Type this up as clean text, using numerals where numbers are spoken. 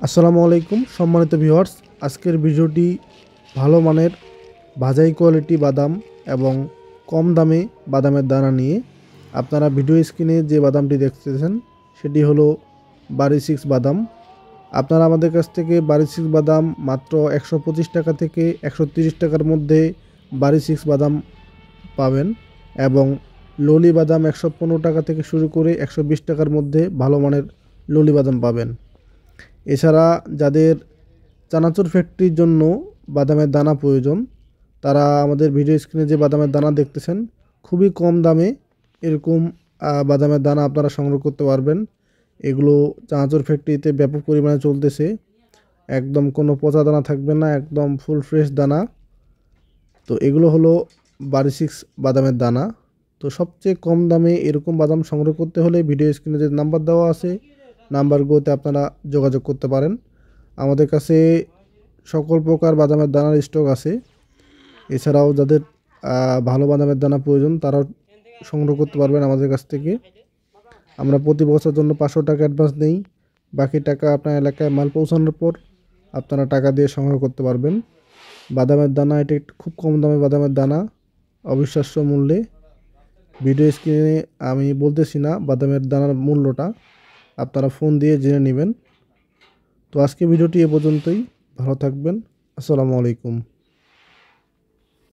আসসালামু আলাইকুম সম্মানিত ভিউয়ার্স, আজকের ভিডিওটি ভালো মানের ভাজাই কোয়ালিটি বাদাম এবং কম দামে বাদামের দানা নিয়ে। আপনারা ভিডিও স্ক্রিনে যে বাদামটি দেখতেছেন সেটি হলো বারি 6 বাদাম। আপনারা আমাদের কাছ থেকে বারি 6 বাদাম মাত্র 125 টাকা থেকে 130 টাকার মধ্যে বারি 6 বাদাম পাবেন এবং ললি বাদাম 115 টাকা থেকে শুরু করে 120 টাকার মধ্যে ভালো মানের ললি বাদাম পাবেন। এছাড়া যাদের চানাচুর ফ্যাক্টরির জন্য বাদামের দানা প্রয়োজন, তারা আমাদের ভিডিও স্ক্রিনে যে বাদামের দানা দেখতেছেন খুবই কম দামে এরকম বাদামের দানা আপনারা সংগ্রহ করতে পারবেন। এগুলো চানাচুর ফ্যাক্টরিতে ব্যাপক পরিমাণে চলতেছে। একদম কোনো পচা দানা থাকবে না, একদম ফুল ফ্রেশ দানা। তো এগুলো হলো বারি 6 বাদামের দানা। তো সবচেয়ে কম দামে এরকম বাদাম সংগ্রহ করতে হলে ভিডিও স্ক্রিনে যে নাম্বার দেওয়া আছে নাম্বারগুলোতে আপনারা যোগাযোগ করতে পারেন। আমাদের কাছে সকল প্রকার বাদামের দানার স্টক আছে। এছাড়াও যাদের ভালো বাদামের দানা প্রয়োজন তারাও সংগ্রহ করতে পারবেন আমাদের কাছ থেকে। আমরা প্রতি বছর জন্য 500 টাকা অ্যাডভান্স নেই, বাকি টাকা আপনার এলাকায় মাল পৌঁছানোর পর আপনারা টাকা দিয়ে সংগ্রহ করতে পারবেন। বাদামের দানা এটি খুব কম দামে বাদামের দানা, অবিশ্বাস্য মূল্যে। ভিডিও স্ক্রিনে আমি বলতেছি না বাদামের দানার মূল্যটা, আপনারা ফোন দিয়ে জেনে নেবেন। তো আজকে ভিডিওটি এ পর্যন্তই। ভালো থাকবেন। আসসালামু আলাইকুম।